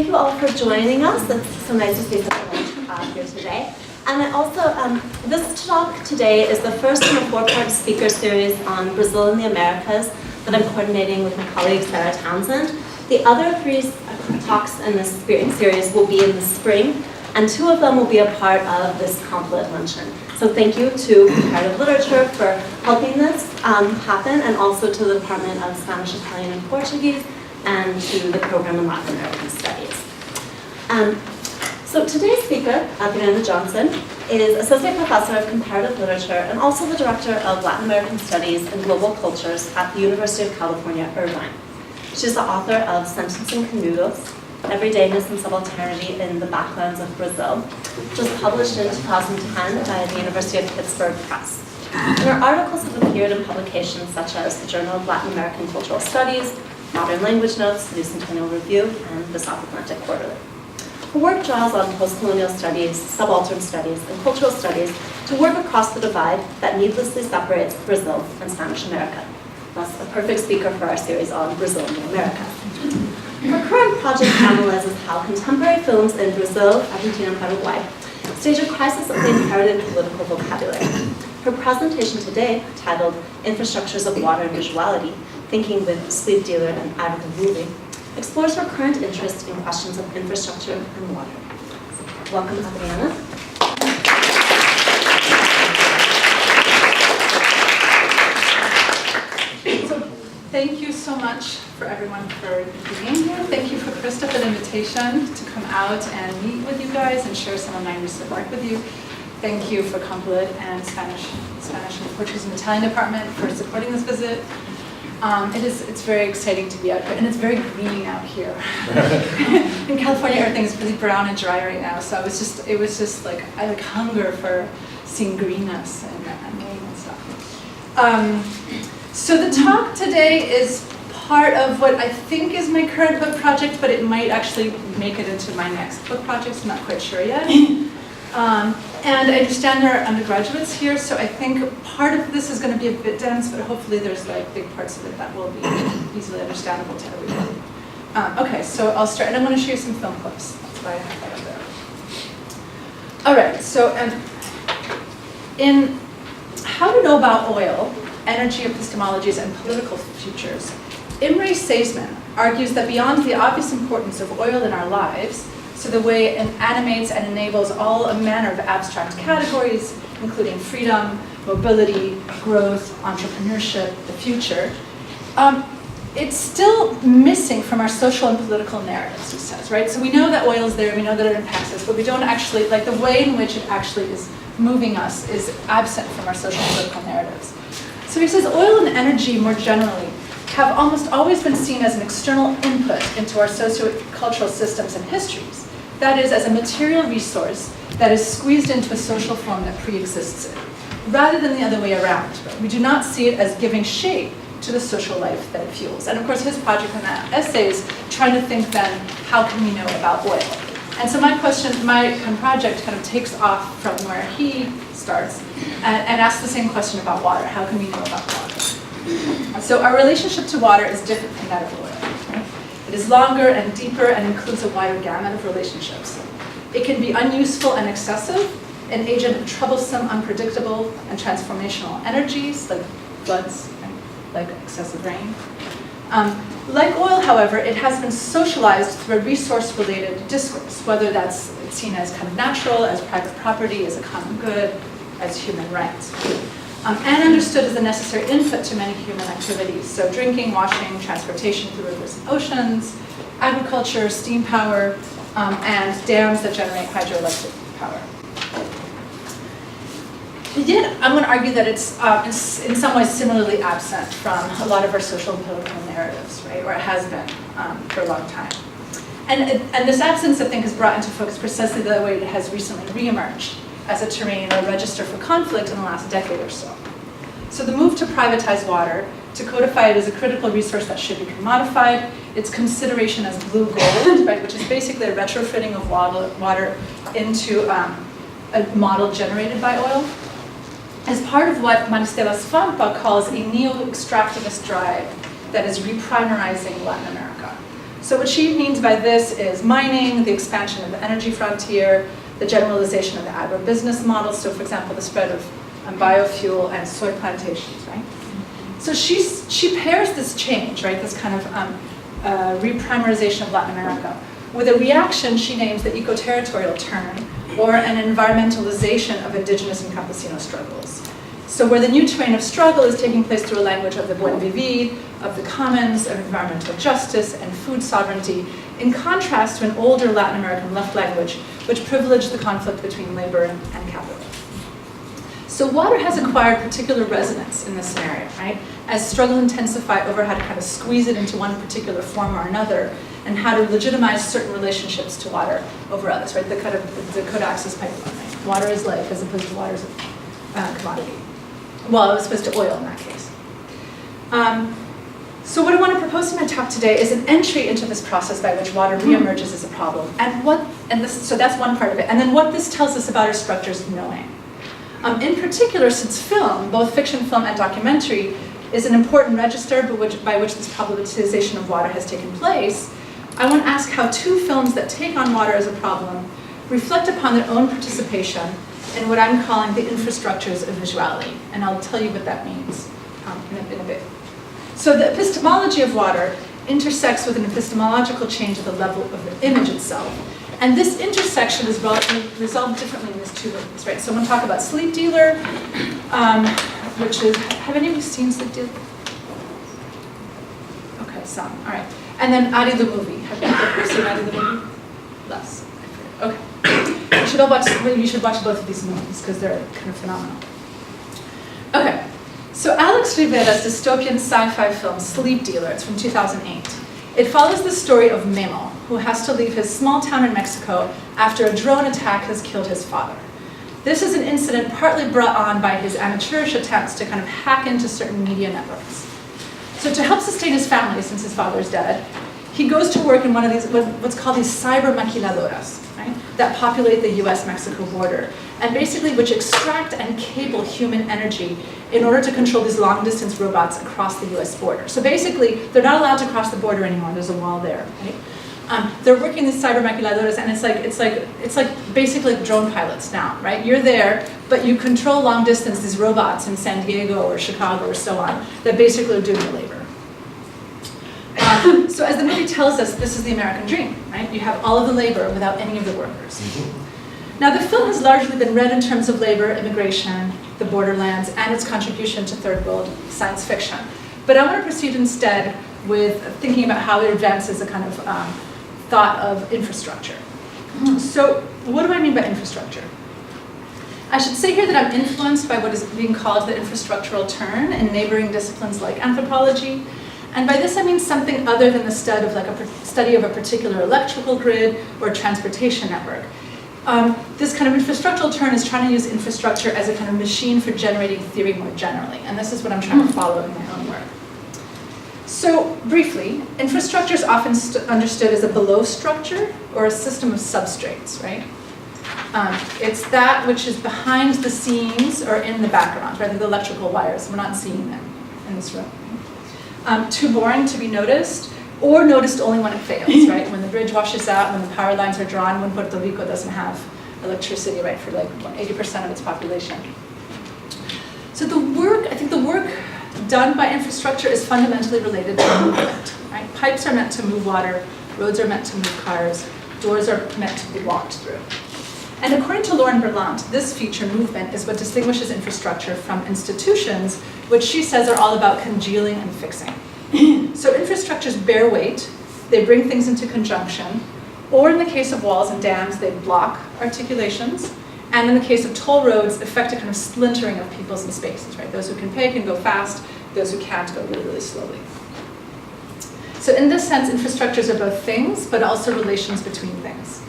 you all for joining us. It's so nice to see such a lunch here today. And I also, this talk today is the first in a 4-part speaker series on Brazil and the Americas that I'm coordinating with my colleague Sarah Townsend. The other 3 talks in this series will be in the spring, and 2 of them will be a part of this Comparative Luncheon. So thank you to Comparative Literature for helping this happen, and also to the Department of Spanish, Italian, and Portuguese, and to the Program in Latin American Studies. So today's speaker, Adriana Johnson, is Associate Professor of Comparative Literature and also the Director of Latin American Studies and Global Cultures at the University of California, Irvine. She's the author of Sentencing Canudos, Everydayness and Subalternity in the Backlands of Brazil, which was published in 2010 by the University of Pittsburgh Press. And her articles have appeared in publications such as the Journal of Latin American Cultural Studies, Modern Language Notes, New Centennial Review, and the South Atlantic Quarterly. Her work draws on post-colonial studies, subaltern studies, and cultural studies to work across the divide that needlessly separates Brazil and Spanish America. Thus, a perfect speaker for our series on Brazil and the Americas. Her current project analyzes how contemporary films in Brazil, Argentina, and Paraguay stage a crisis of the inherited political vocabulary. Her presentation today, titled Infrastructures of Water and Visuality, Thinking with Sleep Dealer and Art of the Movie, explores her current interest in questions of infrastructure and water. Welcome, Adriana. So, thank you so much for everyone for being here. Thank you for Krista for the invitation to come out and meet with you guys and share some of my recent work with you. Thank you for Comparative and Spanish and Portuguese and Italian department for supporting this visit. It's very exciting to be out here, and it's very green out here. In California, everything is really brown and dry right now, so it was just like, I like hunger for seeing greenness and rain and stuff. So the talk today is part of what I think is my current book project, but it might actually make it into my next book project, I'm not quite sure yet. And I understand there are undergraduates here, so I think part of this is going to be a bit dense, but hopefully there's like big parts of it that will be easily understandable to everyone. Okay, so I'll start, and I'm going to show you some film clips. That's why I have that up there. All right, so in How to Know About Oil, Energy Epistemologies and Political Futures, Imre Seisman argues that beyond the obvious importance of oil in our lives, so the way it animates and enables all a manner of abstract categories, including freedom, mobility, growth, entrepreneurship, the future, it's still missing from our social and political narratives, he says, right? So we know that oil is there, we know that it impacts us, but we don't actually, like the way in which it actually is moving us is absent from our social and political narratives. So he says oil and energy more generally have almost always been seen as an external input into our socio-cultural systems and histories. That is, as a material resource that is squeezed into a social form that pre-exists it, rather than the other way around. Right? We do not see it as giving shape to the social life that it fuels. And of course, his project in that essay is trying to think then, how can we know about oil? And so my project kind of takes off from where he starts and asks the same question about water. How can we know about water? So our relationship to water is different from that of oil. Right? It is longer and deeper and includes a wider gamut of relationships. It can be unuseful and excessive, an agent of troublesome, unpredictable, and transformational energies like floods and like excessive rain. Like oil, however, it has been socialized through a resource-related discourse, whether that's seen as kind of natural, as private property, as a common good, as human rights. And understood as a necessary input to many human activities. So drinking, washing, transportation through rivers and oceans, agriculture, steam power, and dams that generate hydroelectric power. Yet, I'm going to argue that it's in some ways similarly absent from a lot of our social and political narratives, right? Or it has been for a long time. And this absence, I think, is brought into focus precisely the way it has recently reemerged as a terrain or register for conflict in the last decade or so. So the move to privatize water, to codify it as a critical resource that should be commodified, its consideration as blue gold, right, which is basically a retrofitting of water into a model generated by oil, is part of what Maristela Svampa calls a neo-extractivist drive that is reprimarizing Latin America. So what she means by this is mining, the expansion of the energy frontier, the generalization of the agribusiness model, so for example, the spread of biofuel and soy plantations, right? So she pairs this change, right, this kind of reprimarization of Latin America, with a reaction she names the eco-territorial turn, or an environmentalization of indigenous and campesino struggles. So where the new terrain of struggle is taking place through a language of the buen vivir, of the commons, of environmental justice and food sovereignty, in contrast to an older Latin American left language, which privileged the conflict between labor and capital. So water has acquired particular resonance in this scenario, right? As struggle intensify over how to kind of squeeze it into one particular form or another, and how to legitimize certain relationships to water over others, right? The kind of the Dakota Access Pipeline, right? Water is life as opposed to water is a commodity. Well, as opposed to oil in that case. So what I want to propose in my talk today is an entry into this process by which water reemerges as a problem, so that's one part of it, and then what this tells us about our structures of knowing. In particular, since film, both fiction film and documentary, is an important register by which this problematization of water has taken place, I want to ask how two films that take on water as a problem reflect upon their own participation in what I'm calling the infrastructures of visuality, and I'll tell you what that means in a bit. So the epistemology of water intersects with an epistemological change at the level of the image itself. And this intersection is resolved differently in these two movies, right? So I want to talk about Sleep Dealer, which is, have any of you seen Sleep Dealer? Okay, some, all right. And then Adi the movie. Have you seen Adi the movie? Less. Okay. You should watch both of these movies because they're kind of phenomenal. Okay. So Alex Rivera's dystopian sci-fi film Sleep Dealer, it's from 2008. It follows the story of Memo, who has to leave his small town in Mexico after a drone attack has killed his father. This is an incident partly brought on by his amateurish attempts to kind of hack into certain media networks. So to help sustain his family, since his father's dead, he goes to work in one of these, what's called these cyber maquiladoras, right, that populate the US-Mexico border, and basically which extract and cable human energy in order to control these long-distance robots across the US border. So basically, they're not allowed to cross the border anymore. There's a wall there, right? They're working these cyber maquiladoras, and it's like basically drone pilots now, right? You're there, but you control long distance these robots in San Diego or Chicago or so on that basically are doing the labor. So as the movie tells us, this is the American dream, right? You have all of the labor without any of the workers. Now the film has largely been read in terms of labor, immigration, the borderlands, and its contribution to third world science fiction. But I want to proceed instead with thinking about how it advances a kind of thought of infrastructure. So what do I mean by infrastructure? I should say here that I'm influenced by what is being called the infrastructural turn in neighboring disciplines like anthropology. And by this I mean something other than the study of a particular electrical grid or transportation network. This kind of infrastructural turn is trying to use infrastructure as a kind of machine for generating theory more generally. And this is what I'm trying to follow in my own work. So briefly, infrastructure is often understood as a below structure or a system of substrates, right? It's that which is behind the scenes or in the background, right? The electrical wires, we're not seeing them in this room. Too boring to be noticed, or noticed only when it fails, right? When the bridge washes out, when the power lines are drawn, when Puerto Rico doesn't have electricity, right, for like 80% of its population. So I think the work done by infrastructure is fundamentally related to movement, right? Pipes are meant to move water, roads are meant to move cars, doors are meant to be walked through. And according to Lauren Berlant, this feature, movement, is what distinguishes infrastructure from institutions, which she says are all about congealing and fixing. So infrastructures bear weight, they bring things into conjunction, or in the case of walls and dams, they block articulations, and in the case of toll roads, affect a kind of splintering of peoples and spaces, right? Those who can pay can go fast, those who can't go really, really slowly. So in this sense, infrastructures are both things, but also relations between things.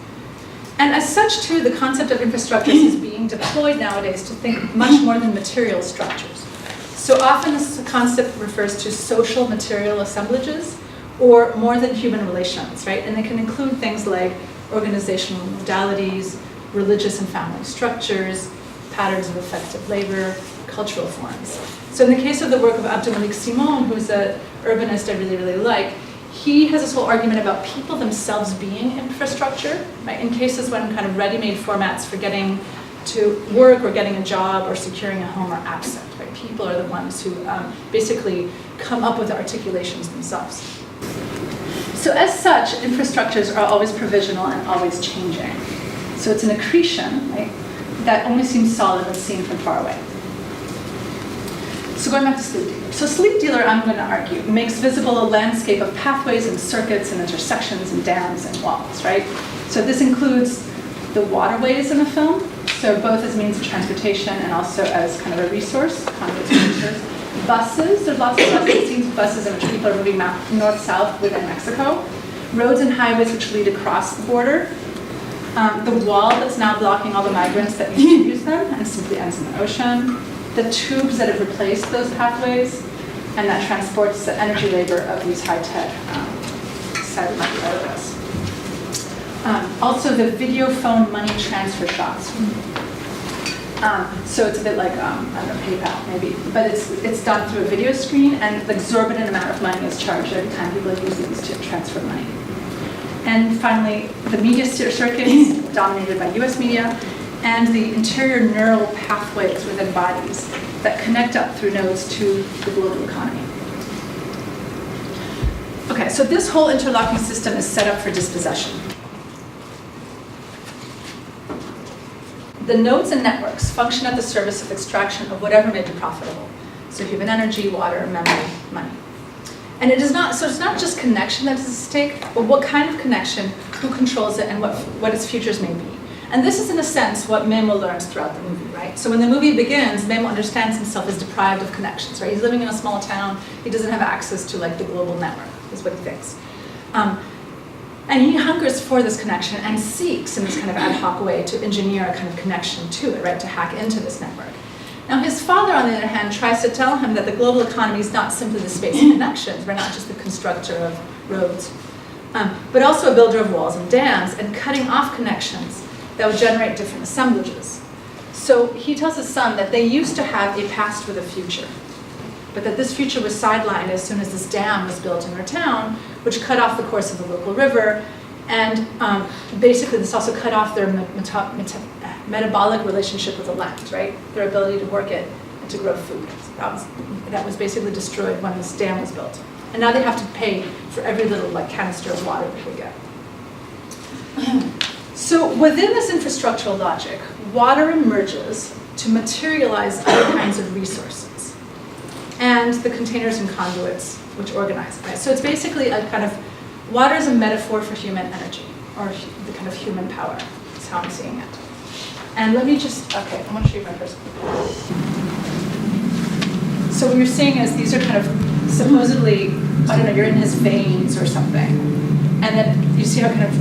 And as such, too, the concept of infrastructures is being deployed nowadays to think much more than material structures. So often this concept refers to social material assemblages or more than human relations, right? And they can include things like organizational modalities, religious and family structures, patterns of effective labor, cultural forms. So in the case of the work of Abdulmalik Simon, who's an urbanist I really, really like, he has this whole argument about people themselves being infrastructure, right? In cases when kind of ready-made formats for getting to work or getting a job or securing a home are absent, right? People are the ones who basically come up with the articulations themselves. So as such, infrastructures are always provisional and always changing. So it's an accretion, right, that only seems solid when seen from far away. So going back to sleep dealer. So sleep dealer, I'm going to argue, makes visible a landscape of pathways and circuits and intersections and dams and walls, right? So this includes the waterways in the film, so both as means of transportation and also as kind of a resource, conduits and resource. Buses, there's lots of buses, scenes of buses in which people are moving north-south within Mexico. Roads and highways which lead across the border. The wall that's now blocking all the migrants that used to use them and simply ends in the ocean. The tubes that have replaced those pathways, and that transports the energy labor of these high-tech satellite areas. Also, the video phone money transfer shots. So it's a bit like, I don't know, PayPal maybe, but it's done through a video screen, and an exorbitant amount of money is charged every time people use these to transfer money. And finally, the media circuits dominated by US media, and the interior neural pathways within bodies that connect up through nodes to the global economy. Okay, so this whole interlocking system is set up for dispossession. The nodes and networks function at the service of extraction of whatever may be profitable. So human energy, water, memory, money. And it is not, so it's not just connection that is at stake, but what kind of connection, who controls it, and what its futures may be. And this is, in a sense, what Memo learns throughout the movie, right? So when the movie begins, Memo understands himself as deprived of connections, right? He's living in a small town. He doesn't have access to, like, the global network, is what he thinks. And he hungers for this connection and seeks, in this kind of ad hoc way, to engineer a kind of connection to it, right? To hack into this network. Now, his father, on the other hand, tries to tell him that the global economy is not simply the space of connections. We're not just the constructor of roads, but also a builder of walls and dams and cutting off connections that would generate different assemblages. So he tells his son that they used to have a past with a future, but that this future was sidelined as soon as this dam was built in their town, which cut off the course of the local river, and basically this also cut off their metabolic relationship with the land, right? Their ability to work it and to grow food. So that was basically destroyed when this dam was built. And now they have to pay for every little like canister of water that they get. So within this infrastructural logic, water emerges to materialize other kinds of resources and the containers and conduits which organize it, right? So it's basically a kind of, water is a metaphor for human energy, or the kind of human power, is how I'm seeing it. And let me just, okay, I want to show you my first. So what you're seeing is these are kind of supposedly, I don't know, you're in his veins or something. And then you see how it kind of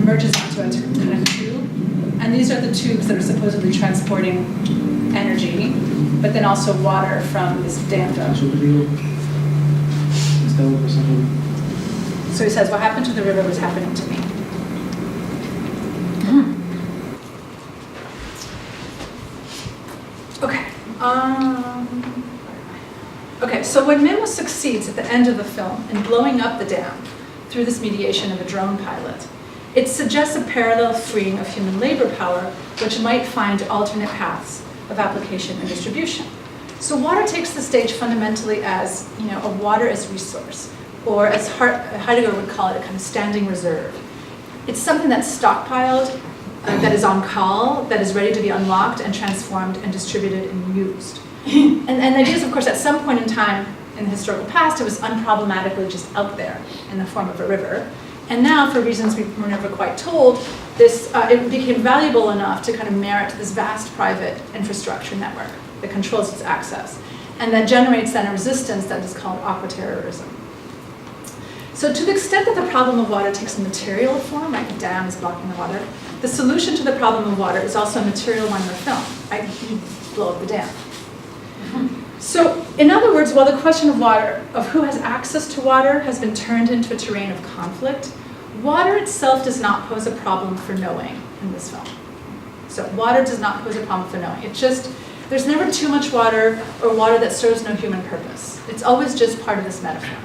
emerges onto a kind of tube. And these are the tubes that are supposedly transporting energy, but then also water from this dam. So he says, what happened to the river was happening to me. Okay. Okay, so when Memo succeeds at the end of the film in blowing up the dam through this mediation of a drone pilot, it suggests a parallel freeing of human labor power, which might find alternate paths of application and distribution. So water takes the stage fundamentally as, a water as resource, or as Heidegger would call it, a kind of standing reserve. It's something that's stockpiled, that is on call, that is ready to be unlocked and transformed and distributed and used. And the idea is, of course, at some point in time in the historical past, it was unproblematically just out there in the form of a river. And now, for reasons we were never quite told, it became valuable enough to kind of merit this vast private infrastructure network that controls its access, and that generates then a resistance that is called aquaterrorism. So to the extent that the problem of water takes a material form, like a dam is blocking the water, the solution to the problem of water is also a material one in the film, right? You blow up the dam. So, in other words, while the question of water, of who has access to water, has been turned into a terrain of conflict, water itself does not pose a problem for knowing in this film. So water does not pose a problem for knowing. It's just, there's never too much water or water that serves no human purpose. It's always just part of this metaphor.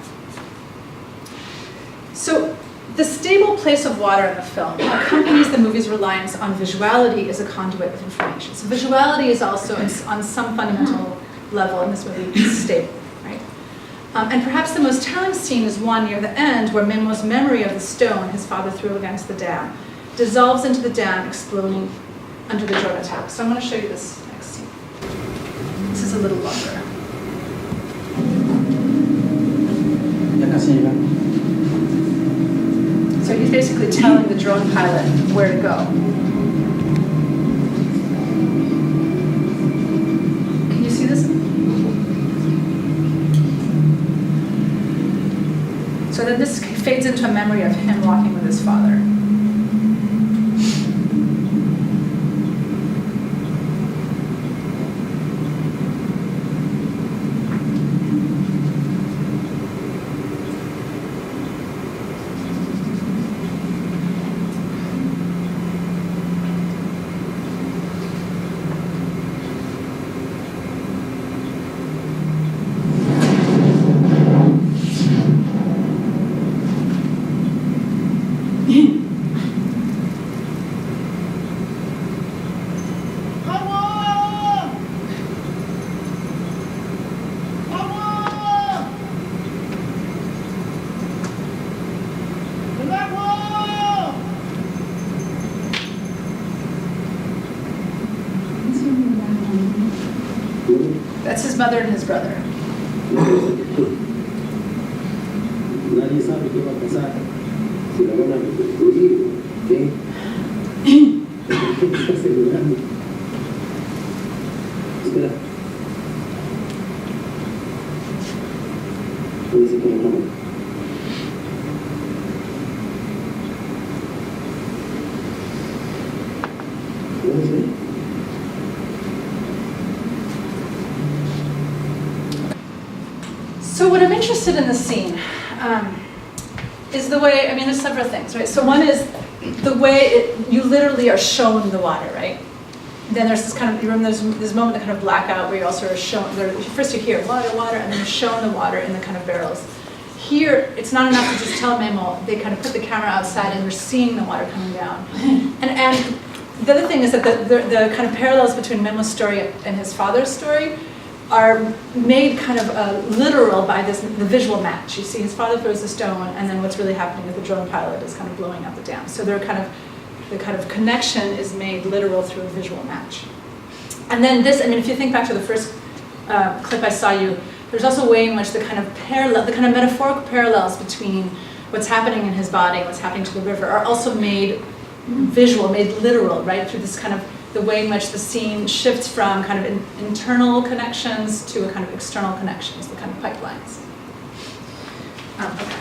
So the stable place of water in the film accompanies the movie's reliance on visuality as a conduit of information. So visuality is also, on some fundamental level in this movie, stable, right? And perhaps the most telling scene is one near the end where Memo's memory of the stone his father threw against the dam dissolves into the dam, exploding under the drone attack. So I'm going to show you this next scene. This is a little longer. So he's basically telling the drone pilot where to go. Can you see this? So then this fades into a memory of him walking with his father. That's his mother and his brother. Nadie sabe qué va a pasar. Si la van a destruir, ¿qué? ¿Qué está asegurando? Espera. Puede ser que no vamos. ¿Puede ser? So what I'm interested in this scene is the way, I mean, there's several things, right? So one is the way you literally are shown the water, right? Then there's this kind of, you remember there's this moment of kind of blackout where you also are shown, first you hear water, water, and then you're shown the water in the kind of barrels. Here, it's not enough to just tell Memo, they kind of put the camera outside and you're seeing the water coming down. And the other thing is that the kind of parallels between Memo's story and his father's story are made kind of literal by the visual match. You see his father throws the stone, and then what's really happening with the drone pilot is kind of blowing up the dam. So the kind of connection is made literal through a visual match. And then this, I mean, if you think back to the first clip I saw you, there's also a way in which the kind of metaphorical parallels between what's happening in his body and what's happening to the river are also made visual, made literal, right? Through this kind of the way in which the scene shifts from kind of internal connections to a kind of external connections, the kind of pipelines. Okay.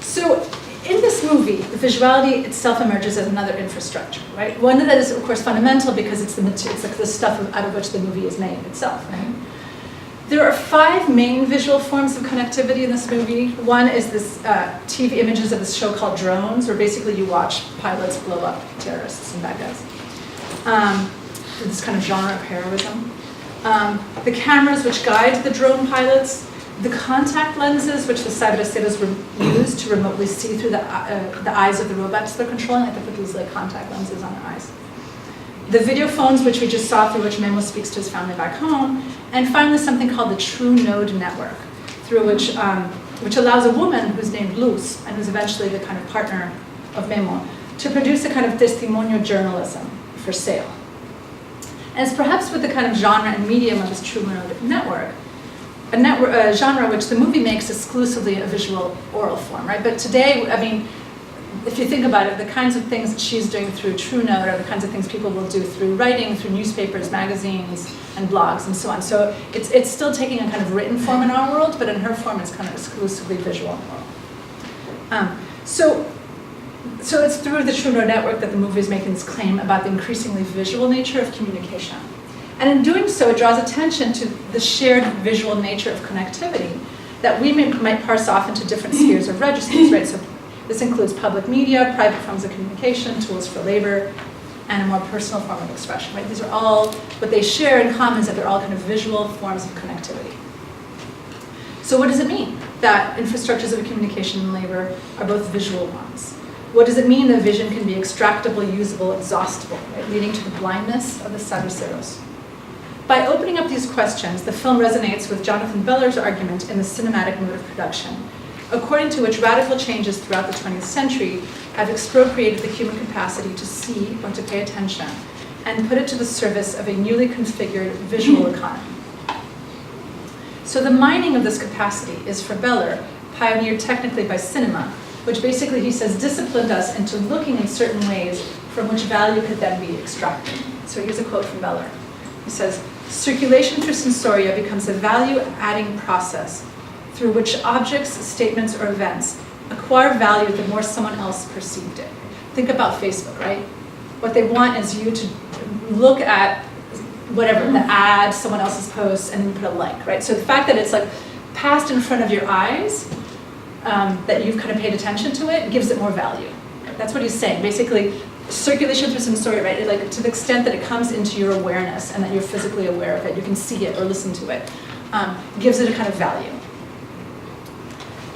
So in this movie, the visuality itself emerges as another infrastructure, right? One that is, of course, fundamental because it's like the stuff out of which the movie is made itself, right? There are 5 main visual forms of connectivity in this movie. One is this TV images of this show called Drones, where basically you watch pilots blow up terrorists and bad guys. This kind of genre of heroism. The cameras which guide the drone pilots. The contact lenses which the cyberseros use to remotely see through the eyes of the robots they're controlling. Like they put these like contact lenses on their eyes. The video phones, which we just saw, through which Memo speaks to his family back home, and finally something called the True Node Network, through which allows a woman who's named Luz, and who's eventually the kind of partner of Memo, to produce a kind of testimonio journalism for sale. And it's perhaps with the kind of genre and medium of this True Node Network, a genre which the movie makes exclusively a visual oral form, right? But today, I mean, if you think about it, the kinds of things that she's doing through True Note are the kinds of things people will do through writing, through newspapers, magazines, and blogs, and so on. So it's still taking a kind of written form in our world, but in her form it's kind of exclusively visual and oral. So it's through the True Note Network that the movie is making this claim about the increasingly visual nature of communication. And in doing so, it draws attention to the shared visual nature of connectivity that we might parse off into different spheres of registers, right? So this includes public media, private forms of communication, tools for labor, and a more personal form of expression, right? These are all, what they share in common is that they're all kind of visual forms of connectivity. So what does it mean that infrastructures of communication and labor are both visual ones? What does it mean that vision can be extractable, usable, exhaustible, right, leading to the blindness of the saduceros? By opening up these questions, the film resonates with Jonathan Beller's argument in the cinematic mode of production, according to which radical changes throughout the 20th century have expropriated the human capacity to see or to pay attention and put it to the service of a newly configured visual economy. So the mining of this capacity is, for Beller, pioneered technically by cinema, which basically, he says, disciplined us into looking in certain ways from which value could then be extracted. So here's a quote from Beller. He says, circulation through sensoria becomes a value-adding process through which objects, statements, or events acquire value the more someone else perceived it. Think about Facebook, right? What they want is you to look at whatever, the ad, someone else's post, and then put a like, right? So the fact that it's like passed in front of your eyes, that you've kind of paid attention to it, gives it more value. That's what he's saying. Basically, circulation through sensory, right? Like to the extent that it comes into your awareness and that you're physically aware of it, you can see it or listen to it, gives it a kind of value.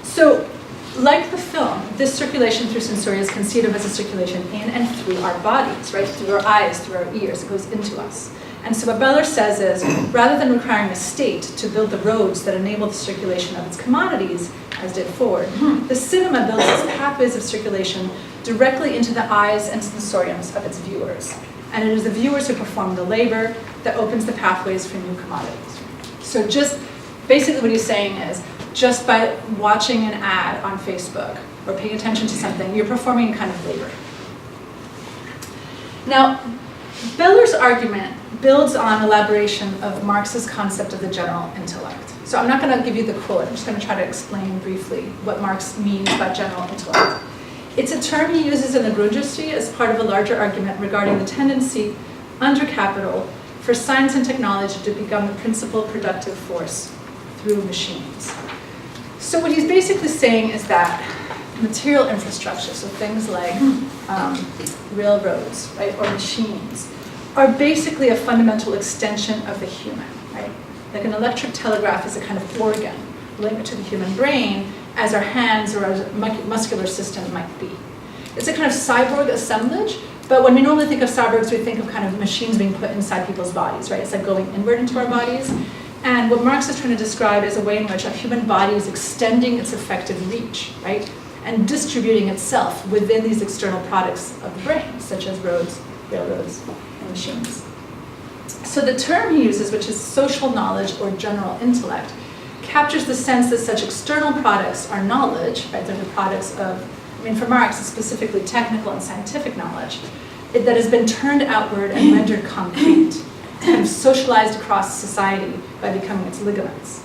So, like the film, this circulation through sensoria is conceived of as a circulation in and through our bodies, right? Through our eyes, through our ears, it goes into us. And so what Beller says is, rather than requiring a state to build the roads that enable the circulation of its commodities, as did Ford, the cinema builds its pathways of circulation directly into the eyes and sensoriums of its viewers. And it is the viewers who perform the labor that opens the pathways for new commodities. So just basically what he's saying is, just by watching an ad on Facebook or paying attention to something, you're performing a kind of labor. Now, Beller's argument builds on elaboration of Marx's concept of the general intellect. So I'm not going to give you the quote, I'm just going to try to explain briefly what Marx means by general intellect. It's a term he uses in the Grundrisse as part of a larger argument regarding the tendency under capital for science and technology to become the principal productive force through machines. So what he's basically saying is that material infrastructure, so things like railroads, right, or machines, are basically a fundamental extension of the human, right? Like an electric telegraph is a kind of organ linked to the human brain, as our hands or our muscular system might be. It's a kind of cyborg assemblage, but when we normally think of cyborgs, we think of kind of machines being put inside people's bodies, right? It's like going inward into our bodies. And what Marx is trying to describe is a way in which a human body is extending its effective reach, right? And distributing itself within these external products of the brain, such as roads, railroads, and machines. So the term he uses, which is social knowledge or general intellect, captures the sense that such external products are knowledge, right? They're the products of, I mean, for Marx, it's specifically technical and scientific knowledge, that has been turned outward and rendered concrete, kind of socialized across society by becoming its ligaments.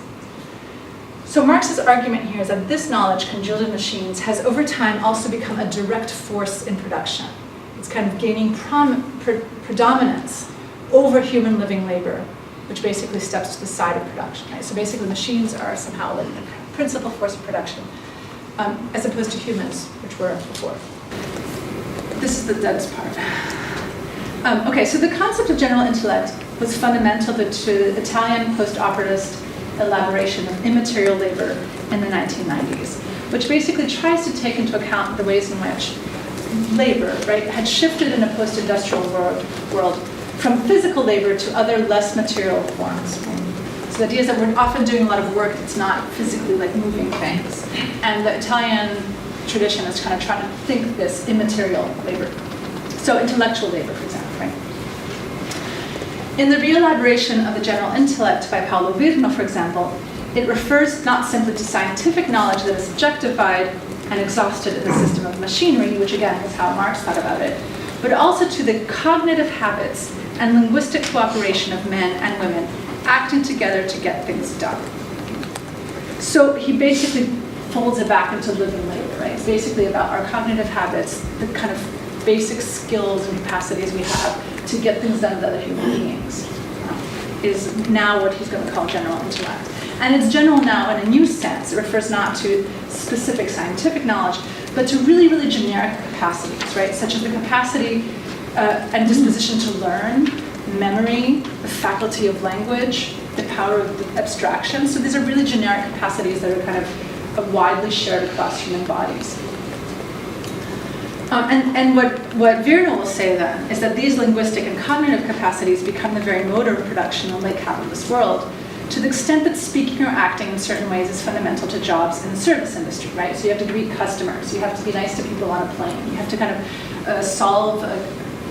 So Marx's argument here is that this knowledge, congealed in machines, has over time also become a direct force in production. It's kind of gaining predominance over human living labor, which basically steps to the side of production, right? So basically machines are somehow like the principal force of production, as opposed to humans, which were before. This is the dense part. Okay, so the concept of general intellect was fundamental to the Italian post-operativist elaboration of immaterial labor in the 1990s, which basically tries to take into account the ways in which labor, right, had shifted in a post-industrial world from physical labor to other less material forms. So the idea is that we're often doing a lot of work that's not physically like moving things. And the Italian tradition is kind of trying to think this immaterial labor. So intellectual labor, for example, right? In the re-elaboration of the general intellect by Paolo Virno, for example, it refers not simply to scientific knowledge that is objectified and exhausted in the system of machinery, which again is how Marx thought about it, but also to the cognitive habits and linguistic cooperation of men and women acting together to get things done. So he basically folds it back into living labor, right? It's basically about our cognitive habits, the kind of basic skills and capacities we have to get things done with other human beings, is now what he's going to call general intellect. And it's general now in a new sense. It refers not to specific scientific knowledge, but to really, really generic capacities, right? Such as the capacity and disposition to learn, memory, the faculty of language, the power of abstraction. So these are really generic capacities that are kind of widely shared across human bodies. And what Virno will say then is that these linguistic and cognitive capacities become the very motor of production in the late capitalist world, to the extent that speaking or acting in certain ways is fundamental to jobs in the service industry, right? So you have to greet customers, you have to be nice to people on a plane, you have to kind of solve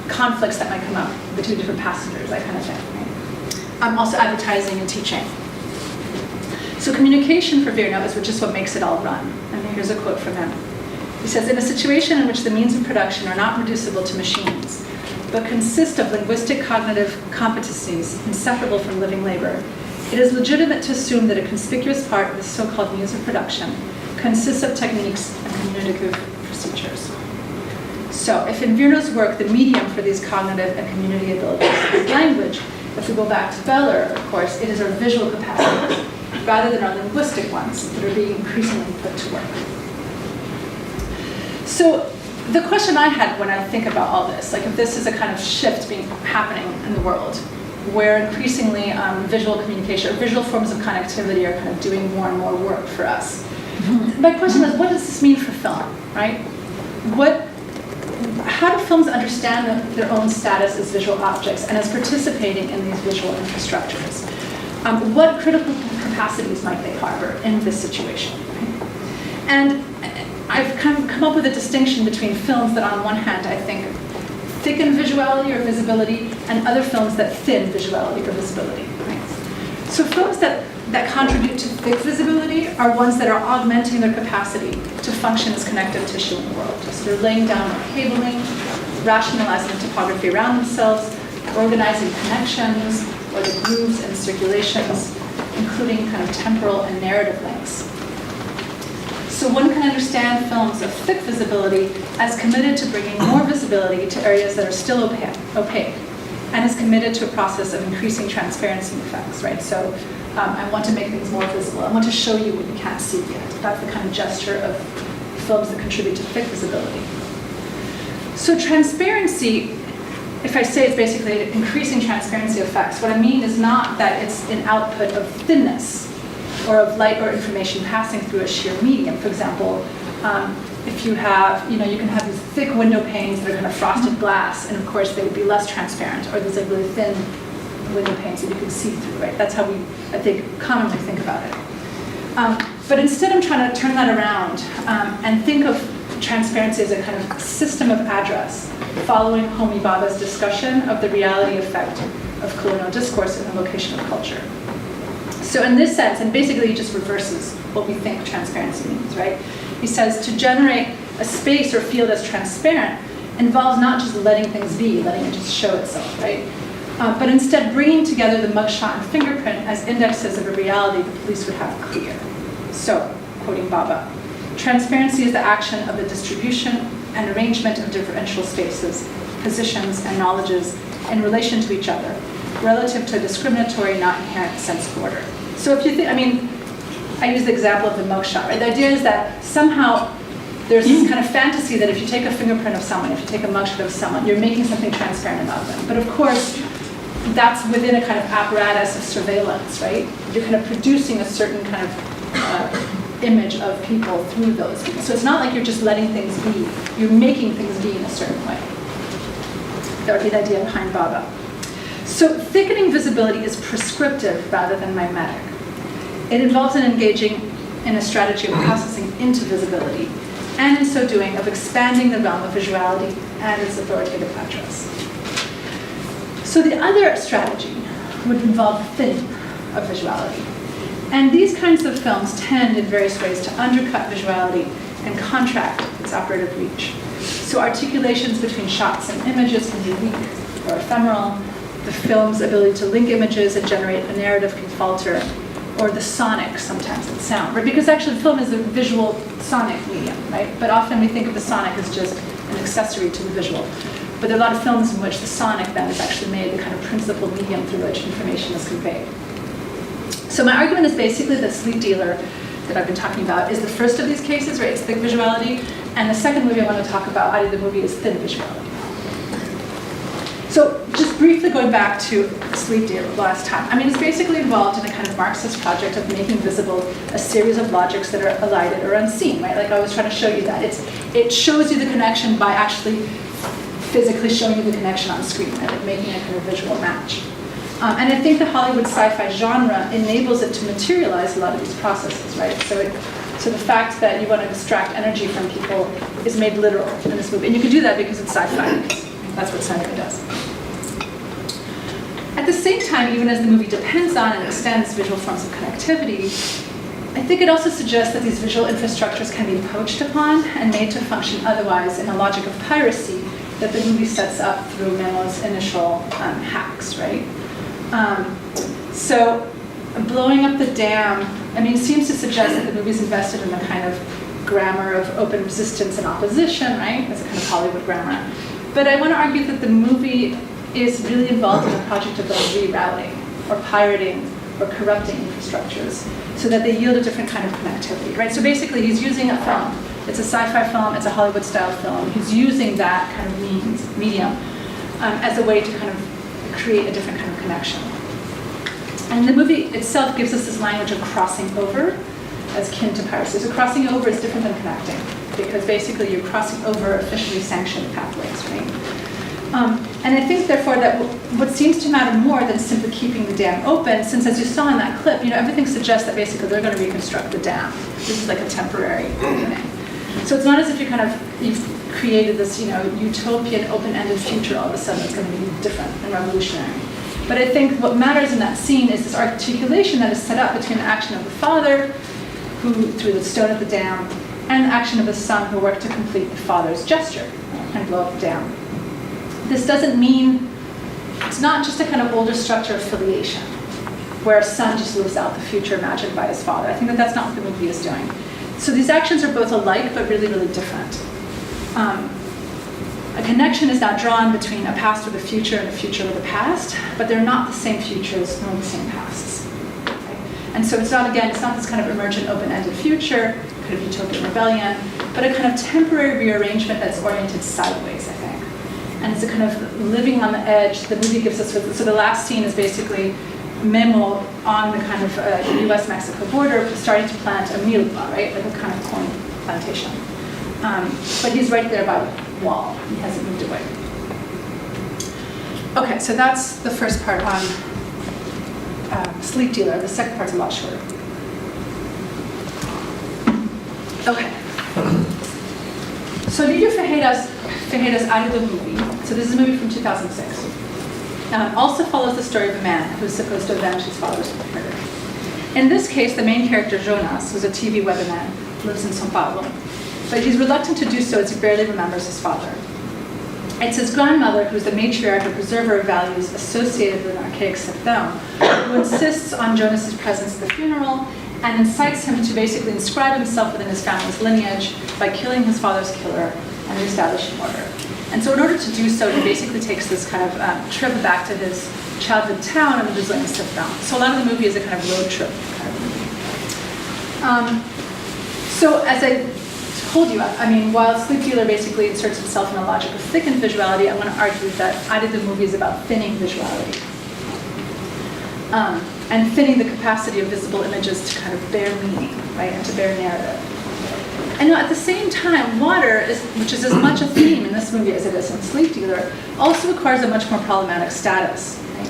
conflicts that might come up between different passengers, that kind of thing, right? Also advertising and teaching. So communication for Virno is just what makes it all run. And here's a quote from him. He says, in a situation in which the means of production are not reducible to machines, but consist of linguistic cognitive competencies inseparable from living labor, it is legitimate to assume that a conspicuous part of the so-called means of production consists of techniques and communicative procedures. So if in Virno's work, the medium for these cognitive and community abilities is language, if we go back to Beller, of course, it is our visual capacities, rather than our linguistic ones, that are being increasingly put to work. So the question I had when I think about all this, like if this is a kind of shift happening in the world, where increasingly visual communication or visual forms of connectivity are kind of doing more and more work for us. My question is, what does this mean for film, right? How do films understand their own status as visual objects and as participating in these visual infrastructures? What critical capacities might they harbor in this situation? Right? And I've come up with a distinction between films that on one hand I think thicken visuality or visibility, and other films that thin visuality or visibility. Right? So films that contribute to thick visibility are ones that are augmenting their capacity to function as connective tissue in the world. So they're laying down more cabling, rationalizing the topography around themselves, organizing connections, or the grooves and circulations, including kind of temporal and narrative links. So one can understand films of thick visibility as committed to bringing more visibility to areas that are still opaque, and is committed to a process of increasing transparency effects, right? So I want to make things more visible. I want to show you what you can't see yet. That's the kind of gesture of films that contribute to thick visibility. So transparency, if I say it's basically increasing transparency effects, what I mean is not that it's an output of thinness, or of light or information passing through a sheer medium. For example, if you have, you can have these thick window panes that are kind of frosted glass, and of course they would be less transparent, or these like really thin window panes that you can see through, right? That's how we, I think, commonly think about it. But instead I'm trying to turn that around and think of transparency as a kind of system of address, following Homi Bhabha's discussion of the reality effect of colonial discourse in the location of culture. So in this sense, and basically he just reverses what we think transparency means, right? He says to generate a space or field as transparent involves not just letting things be, letting it just show itself, right? But instead bringing together the mugshot and fingerprint as indexes of a reality the police would have clear. So, quoting Bhabha, transparency is the action of the distribution and arrangement of differential spaces, positions, and knowledges in relation to each other, relative to a discriminatory, not inherent sense of order. So if you think, I use the example of the mugshot, right? The idea is that somehow there's this kind of fantasy that if you take a fingerprint of someone, if you take a mugshot of someone, you're making something transparent about them. But of course, that's within a kind of apparatus of surveillance, right? You're kind of producing a certain kind of image of people through those people. So it's not like you're just letting things be. You're making things be in a certain way. That would be the idea behind Bhabha. So thickening visibility is prescriptive rather than mimetic. It involves an engaging in a strategy of processing into visibility, and in so doing, of expanding the realm of visuality and its authoritative address. So the other strategy would involve thinning of visuality. And these kinds of films tend in various ways to undercut visuality and contract its operative reach. So articulations between shots and images can be weak or ephemeral. The film's ability to link images and generate a narrative can falter, or the sonic sometimes in sound, right? Because actually film is a visual sonic medium, right? But often we think of the sonic as just an accessory to the visual. But there are a lot of films in which the sonic then is actually made the kind of principal medium through which information is conveyed. So my argument is basically that Sleep Dealer that I've been talking about is the first of these cases, right? It's thick visuality. And the second movie I want to talk about out of the movie is thin visuality. So just briefly going back to Sleep Dealer last time. I mean, it's basically involved in a kind of Marxist project of making visible a series of logics that are elided or unseen, right? Like I was trying to show you that. It shows you the connection by actually physically showing you the connection on screen, right? Like making a kind of visual match. And I think the Hollywood sci-fi genre enables it to materialize a lot of these processes, right? So the fact that you want to extract energy from people is made literal in this movie. And you can do that because it's sci-fi. That's what sci-fi does. At the same time, even as the movie depends on and extends visual forms of connectivity, I think it also suggests that these visual infrastructures can be poached upon and made to function otherwise in a logic of piracy that the movie sets up through Memo's initial hacks, right? So blowing up the dam, I mean, it seems to suggest that the movie's invested in a kind of grammar of open resistance and opposition, right? As a kind of Hollywood grammar. But I want to argue that the movie is really involved in a project of rerouting or pirating or corrupting infrastructures so that they yield a different kind of connectivity, right? So basically he's using a film. It's a sci-fi film, it's a Hollywood-style film. He's using that kind of medium as a way to kind of create a different kind of connection. And the movie itself gives us this language of crossing over as kin to piracy. So crossing over is different than connecting because basically you're crossing over officially sanctioned pathways, right? And I think, therefore, that what seems to matter more than simply keeping the dam open, since as you saw in that clip, everything suggests that basically they're going to reconstruct the dam. This is like a temporary opening. So it's not as if you've created this, utopian, open-ended future all of a sudden that's going to be different and revolutionary. But I think what matters in that scene is this articulation that is set up between the action of the father, who threw the stone at the dam, and the action of the son, who worked to complete the father's gesture and blow up the dam. This doesn't mean, it's not just a kind of older structure of filiation, where a son just lives out the future imagined by his father. I think that that's not what the movie is doing. So these actions are both alike, but really, really different. A connection is now drawn between a past with a future and a future with a past, but they're not the same futures nor the same pasts. Okay? And so it's not this kind of emergent, open-ended future, kind of utopian rebellion, but a kind of temporary rearrangement that's oriented sideways, I think. And it's a kind of living on the edge. The movie gives us, so the last scene is basically Memo on the kind of US-Mexico border starting to plant a milpa, right? Like a kind of corn plantation. But he's right there by the wall. He hasn't moved away. Okay, so that's the first part on Sleep Dealer. The second part's a lot shorter. Okay. So Lidio Ferreira's Out of the Movie, so this is a movie from 2006, also follows the story of a man who's supposed to avenge his father's murder. In this case, the main character, Jonas, who's a TV weatherman, lives in São Paulo, but he's reluctant to do so as he barely remembers his father. It's his grandmother, who's the matriarch or preserver of values associated with an archaic sertão, who insists on Jonas's presence at the funeral and incites him to basically inscribe himself within his family's lineage by killing his father's killer and reestablishing order. And so in order to do so, he basically takes this kind of trip back to his childhood town and the Brazilian sertão. So a lot of the movie is a kind of road trip kind of movie. So as I told you, while Sleep Dealer basically inserts itself in a logic of thickened visuality, I want to argue that I did the movie is about thinning visuality. And thinning the capacity of visible images to kind of bear meaning, right, and to bear narrative. And at the same time, water, which is as much a theme in this movie as it is in Sleep Dealer, also acquires a much more problematic status. Right?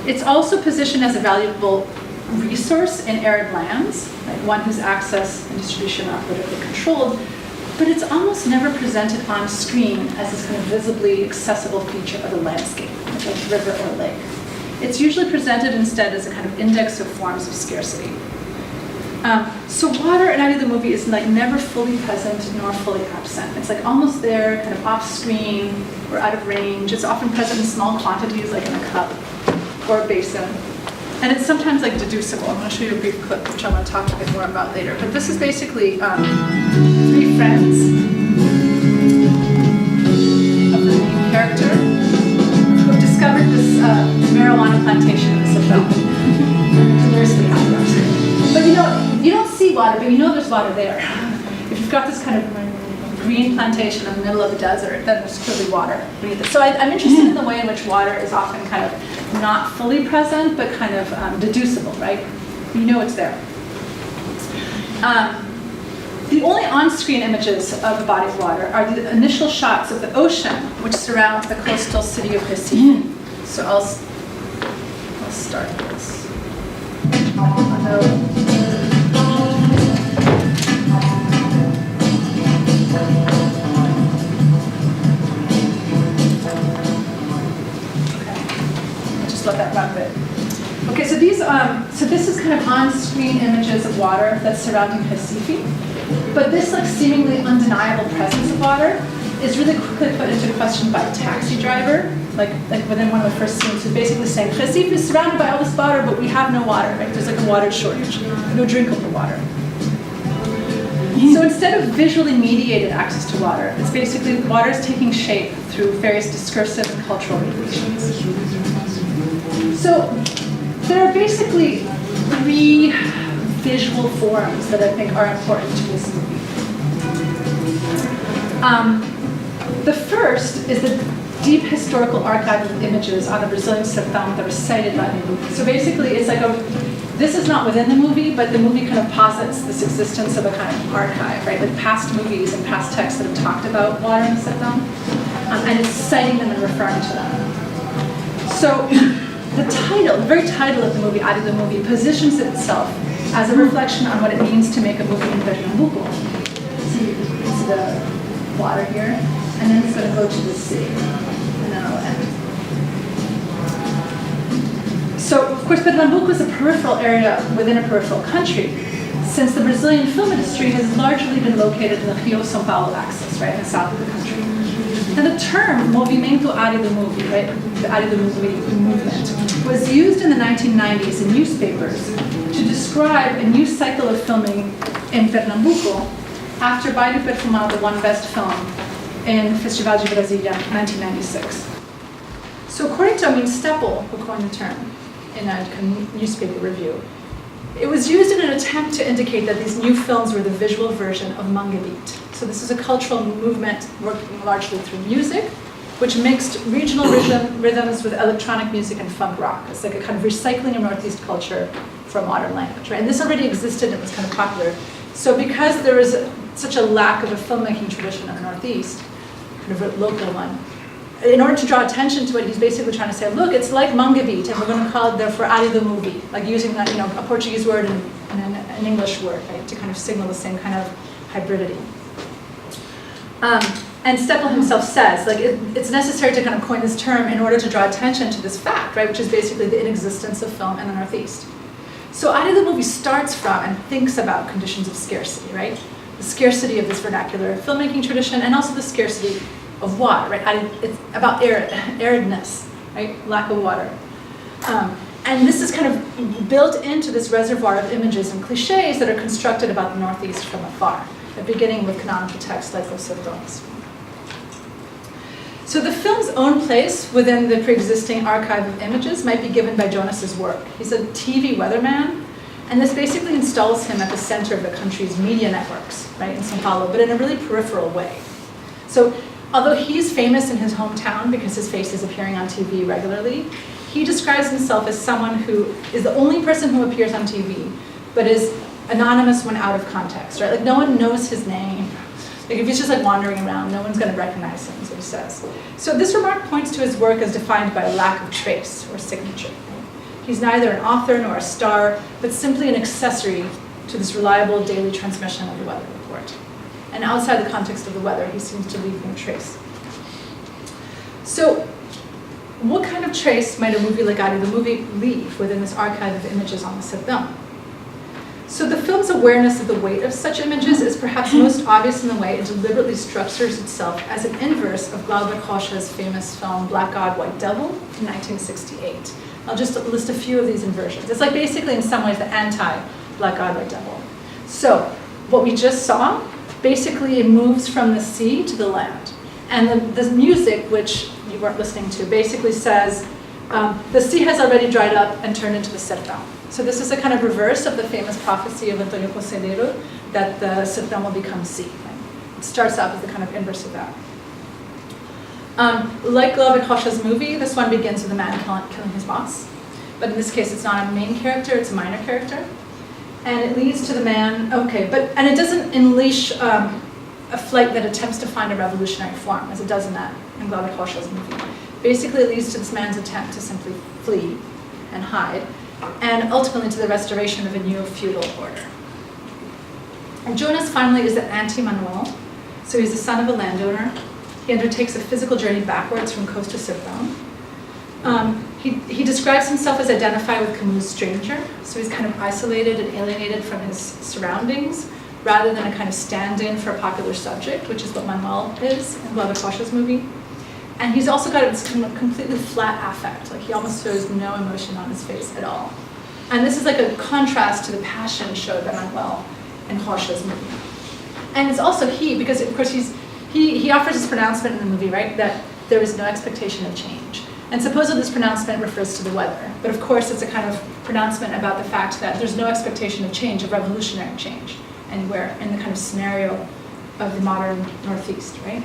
It's also positioned as a valuable resource in arid lands, right? One whose access and distribution are politically controlled, but it's almost never presented on screen as this kind of visibly accessible feature of the landscape, like a river or lake. It's usually presented instead as a kind of index of forms of scarcity. So water in either the movie is like never fully present nor fully absent. It's like almost there, kind of off screen or out of range. It's often present in small quantities, like in a cup or a basin. And it's sometimes like deducible. I'm going to show you a brief clip, which I'm going to talk a bit more about later. But this is basically 3 friends of the main character who have discovered this marijuana plantation in the Sertão. Hilariously happy on screen. But you don't see water, but there's water there. If you've got this kind of green plantation in the middle of the desert, then there's clearly water beneath it. So I'm interested in the way in which water is often kind of not fully present, but kind of deducible, right? You know it's there. The only on-screen images of the body of water are the initial shots of the ocean, which surrounds the coastal city of Recife. So I'll start this. Let that run a bit. Okay, so this is kind of on-screen images of water that's surrounding Recife, but this like seemingly undeniable presence of water is really quickly put into question by a taxi driver, like within one of the first scenes, who's basically saying Recife is surrounded by all this water, but we have no water, right? There's like a water shortage, no drinkable water. So instead of visually mediated access to water, it's basically water is taking shape through various discursive and cultural relations. So there are basically 3 visual forms that I think are important to this movie. The first is the deep historical archive of images on the Brazilian sertão that are cited by the movie. So basically it's like this is not within the movie, but the movie kind of posits this existence of a kind of archive, right? Like past movies and past texts that have talked about water in the sertão, and it's citing them and referring to them. So the very title of the movie, Ari the Movie, positions itself as a reflection on what it means to make a movie in Pernambuco. See the water here, and then it's going to go to the sea, and then it'll end. So, of course, Pernambuco is a peripheral area within a peripheral country, since the Brazilian film industry has largely been located in the Rio-São Paulo axis, right, in the south of the country. And the term Movimento Ari do Movie, right, the Ari do Movie movement, was used in the 1990s in newspapers to describe a new cycle of filming in Pernambuco after Baile Perfumado won Best Film in Festival de Brasília 1996. So according to Amin Steppel, who coined the term in a newspaper review, it was used in an attempt to indicate that these new films were the visual version of Mangue Beat. So this is a cultural movement working largely through music, which mixed regional rhythms with electronic music and funk rock. It's like a kind of recycling of Northeast culture for a modern language, right? And this already existed and was kind of popular. So because there was such a lack of a filmmaking tradition in the Northeast, kind of a local one, in order to draw attention to it, he's basically trying to say, look, it's like Mangue Beat, and we're going to call it therefore Ari the Movie, like using that, a Portuguese word and an English word, right, to kind of signal the same kind of hybridity. And Steppel himself says, like, it's necessary to kind of coin this term in order to draw attention to this fact, right, which is basically the inexistence of film in the Northeast. So Ari the Movie starts from and thinks about conditions of scarcity, right? The scarcity of this vernacular filmmaking tradition, and also the scarcity of water, right? It's about aridness, right? Lack of water. And this is kind of built into this reservoir of images and cliches that are constructed about the Northeast from afar, beginning with canonical texts like Los Sertões. So the film's own place within the pre-existing archive of images might be given by Jonas's work. He's a TV weatherman, and this basically installs him at the center of the country's media networks, right, in São Paulo, but in a really peripheral way. So although he's famous in his hometown because his face is appearing on TV regularly, he describes himself as someone who is the only person who appears on TV, but is anonymous when out of context, right? Like no one knows his name. Like if he's just like wandering around, no one's going to recognize him, is what he says. So this remark points to his work as defined by a lack of trace or signature. He's neither an author nor a star, but simply an accessory to this reliable daily transmission of the weather report. And outside the context of the weather, he seems to leave no trace. So what kind of trace might a movie like Ari the Movie leave within this archive of images on the sertão? So the film's awareness of the weight of such images is perhaps most obvious in the way it deliberately structures itself as an inverse of Glauber Rocha's famous film Black God, White Devil in 1968. I'll just list a few of these inversions. It's like basically in some ways the anti-Black God, White Devil. So what we just saw, basically it moves from the sea to the land. And the music, which you weren't listening to, basically says, the sea has already dried up and turned into the sertão. So this is a kind of reverse of the famous prophecy of Antônio Conselheiro that the sertão will become sea. Right? starts off as the kind of inverse of that. Like Love and Hosha's movie, this one begins with a man killing his boss. But in this case, it's not a main character, it's a minor character. And it leads to the man, and it doesn't unleash a flight that attempts to find a revolutionary form, as it does in Love and Hosha's movie. Basically, it leads to this man's attempt to simply flee and hide, and ultimately to the restoration of a new feudal order. And Jonas finally is the anti-Manuel, so he's the son of a landowner. He undertakes a physical journey backwards from coast to Sibthon. He describes himself as identified with Camus' stranger, so he's kind of isolated and alienated from his surroundings, rather than a kind of stand-in for a popular subject, which is what Manuel is in Love and Hosha's movie. And he's also got this completely flat affect, like he almost shows no emotion on his face at all. And this is like a contrast to the passion showed by Manuel in Hosha's movie. And it's also because of course he offers this pronouncement in the movie, right, that there is no expectation of change. And supposedly this pronouncement refers to the weather, but of course it's a kind of pronouncement about the fact that there's no expectation of change, of revolutionary change, anywhere in the kind of scenario of the modern Northeast, right?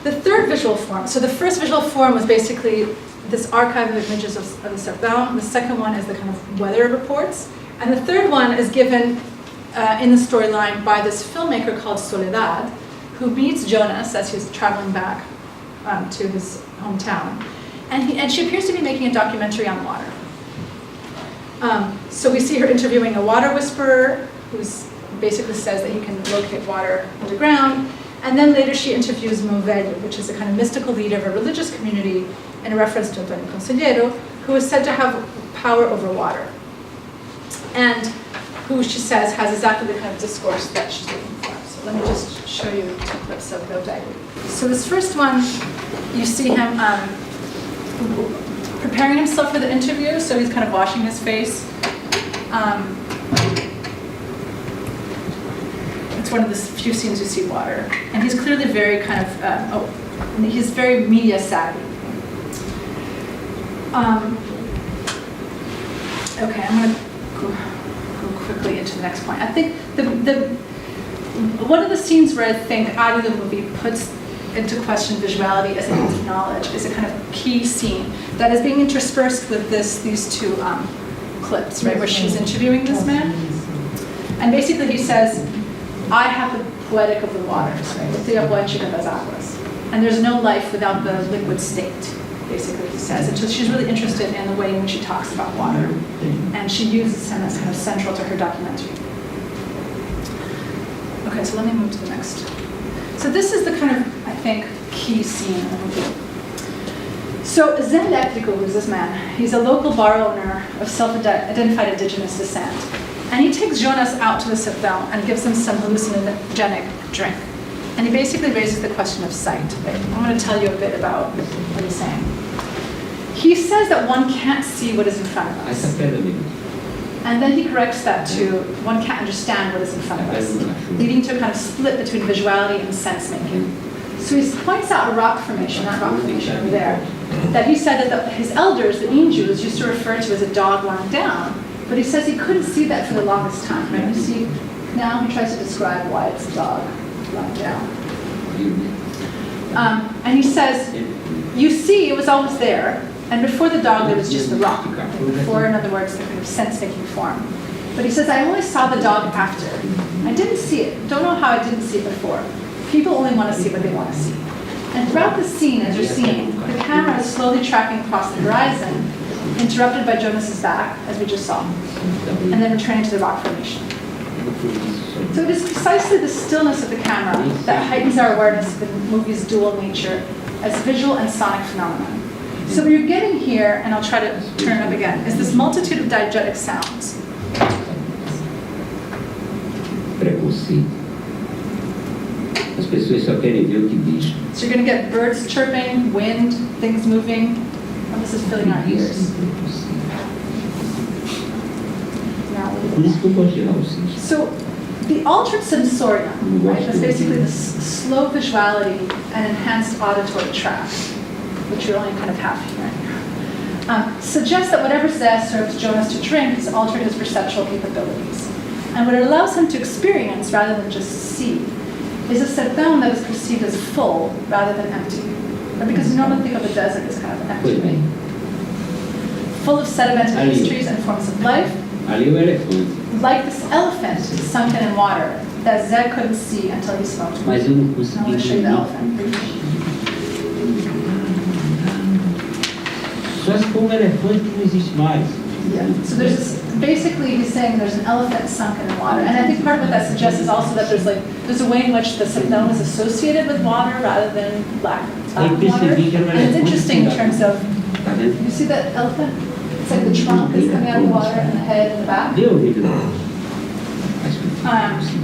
The third visual form, so the first visual form was basically this archive of images of the Sibthon. The second one is the kind of weather reports. And the third one is given in the storyline by this filmmaker called Soledad, who meets Jonas as he's traveling back to his hometown. And she appears to be making a documentary on water. So we see her interviewing a water whisperer who basically says that he can locate water underground. And then later she interviews Movello, which is a kind of mystical leader of a religious community, in reference to Antonio Consigliero, who is said to have power over water. And who, she says, has exactly the kind of discourse that she's looking for. So let me just show you two clips of Movello. So this first one, you see him preparing himself for the interview, so he's kind of washing his face. It's one of the few scenes you see water. And he's clearly very kind of, he's very media savvy. Okay, I'm going to go quickly into the next point. I think one of the scenes where I think out of the movie puts into question visuality as it means of knowledge is a kind of key scene that is being interspersed with these two clips, right, where she's interviewing this man. And basically he says, I have the poetic of the waters, right? And there's no life without the liquid state, basically he says. And so she's really interested in the way in which he talks about water. And she uses him as kind of central to her documentary. Okay, so let me move to the next. So this is the kind of, I think, key scene in the movie. So Zen Electrico, who's this man, he's a local bar owner of self-identified indigenous descent. And he takes Jonas out to the Sibthon and gives him some hallucinogenic drink. And he basically raises the question of sight. Right? I'm going to tell you a bit about what he's saying. He says that one can't see what is in front of us. And then he corrects that to one can't understand what is in front of us, leading to a kind of split between visuality and sense making. So he points out a rock formation, that rock formation over there, that he said that his elders, the Injus, used to refer to as a dog lying down. But he says he couldn't see that for the longest time. Right? You see, now he tries to describe why it's a dog lying down. And he says, you see, it was always there. And before the dog, there was just the rock. Before, in other words, the kind of sense-making form. But he says, I only saw the dog after. I didn't see it. Don't know how I didn't see it before. People only want to see what they want to see. And throughout the scene, as you're seeing, the camera is slowly tracking across the horizon, interrupted by Jonas's back, as we just saw, and then returning to the rock formation. So it is precisely the stillness of the camera that heightens our awareness of the movie's dual nature as visual and sonic phenomenon. So what you're getting here, and I'll try to turn it up again, is this multitude of diegetic sounds. So you're going to get birds chirping, wind, things moving, and this is filling our ears. So the altered sensorium, right, that's basically the slow visuality and enhanced auditory track, which you're only kind of half hearing, suggests that whatever Zeh serves Jonas to drink has altered his perceptual capabilities. And what it allows him to experience, rather than just see, is a sertão that is perceived as full rather than empty. Because we normally think of the desert as kind of empty, right? Full of sedimented histories and forms of life, like this elephant sunken in water that Zed couldn't see until he smoked. Mas eu não I'm going to show you the elephant. Só se for elefante que não existe mais. Yeah. So there's this, basically he's saying there's an elephant sunken in water. And I think part of what that suggests is also that there's a way in which the sertão is associated with water rather than lack of water. And it's interesting in terms of, you see that elephant? It's like the trunk is coming out of the water and the head and the back.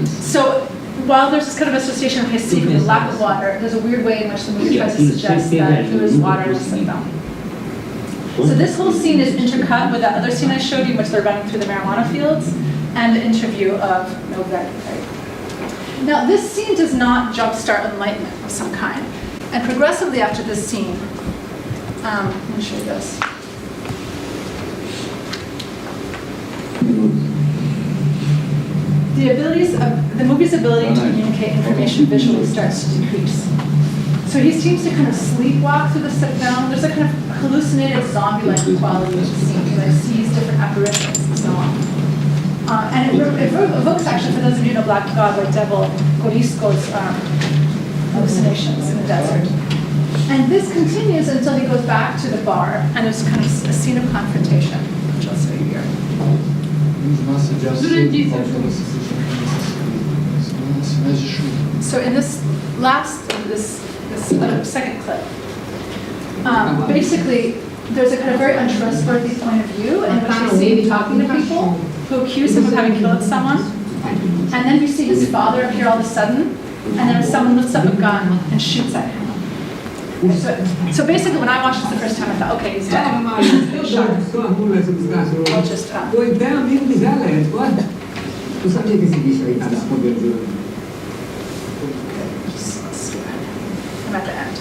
So while there's this kind of association of Recife with lack of water, there's a weird way in which the movie tries to suggest that there is water in the sertão. So this whole scene is intercut with that other scene I showed you, in which they're running through the marijuana fields, and the interview of Novak. Right? Now, this scene does not jumpstart enlightenment of some kind. And progressively after this scene, let me show you this. The movie's ability to communicate information visually starts to decrease. So he seems to kind of sleepwalk through the sit-down. There's a kind of hallucinated zombie-like quality of the scene. He like sees different apparitions and so on. And it evokes, actually, for those of you who know Black God, White Devil, Corisco's hallucinations in the desert. And this continues until he goes back to the bar, and there's kind of a scene of confrontation, which I'll show you here. So in this second clip, basically, there's a kind of very untrustworthy point of view in which you see him talking to people who accuse him of having killed someone, and then you see his father appear all of a sudden, and then someone lifts up a gun and shoots at him. So basically, when I watched this the first time, I thought, okay, he's dead. I'll just I'm at the end.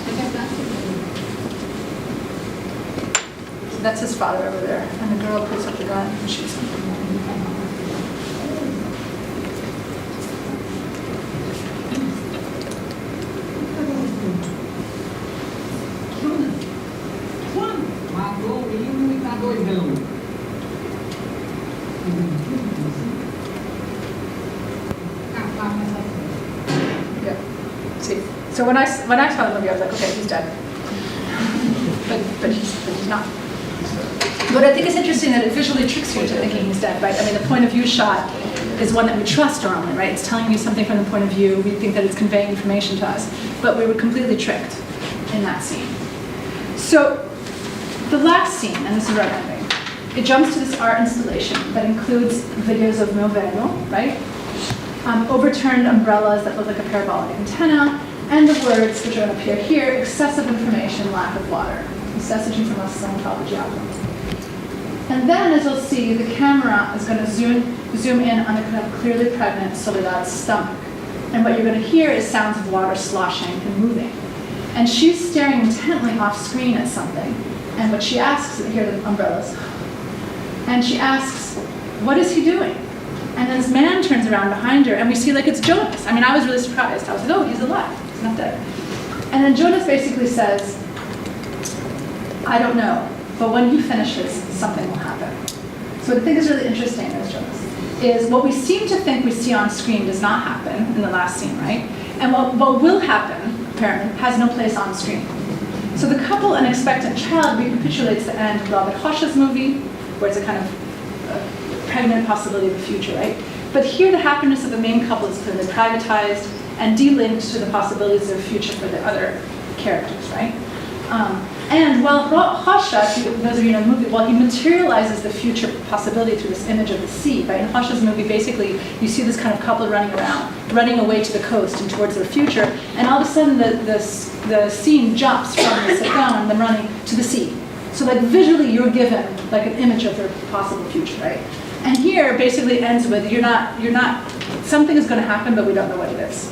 So that's his father over there, and the girl pulls up the gun and shoots him. Yeah. See. So when I saw the movie, I was like, okay, he's dead. But he's not. But I think it's interesting that it visually tricks you into thinking he's dead, right? I mean, the point of view shot is one that we trust normally, right? It's telling you something from the point of view. We think that it's conveying information to us. But we were completely tricked in that scene. So the last scene, and this is where I'm ending, it jumps to this art installation that includes videos of Meu Velho, right? Overturned umbrellas that look like a parabolic antenna, and the words which are going to appear here: excessive information, lack of water. Excesso de informação, falta de água. And then, as you'll see, the camera is going to zoom in on the kind of clearly pregnant Soledad's stomach. And what you're going to hear is sounds of water sloshing and moving. And she's staring intently off screen at something. And what she asks, here are the umbrellas, and she asks, what is he doing? And this man turns around behind her, and we see like it's Jonas. I mean, I was really surprised. I was like, oh, he's alive. He's not dead. And then Jonas basically says, I don't know, but when he finishes, something will happen. So what I think is really interesting, as Jonas, is what we seem to think we see on screen does not happen in the last scene, right? And what will happen, apparently, has no place on screen. So the couple and expectant child recapitulates the end of Robert Hosch's movie, where it's a kind of pregnant possibility of the future, right? But here the happiness of the main couple is clearly privatized and delinked to the possibilities of a future for the other characters, right? And while Hosha, those of you know the movie, while he materializes the future possibility through this image of the sea, right? In Hosha's movie, basically, you see this kind of couple running around, running away to the coast and towards their future, and all of a sudden the scene jumps from the sit-down and them running to the sea. So like visually, you're given like an image of their possible future, right? And here, basically, it ends with something is going to happen, but we don't know what it is.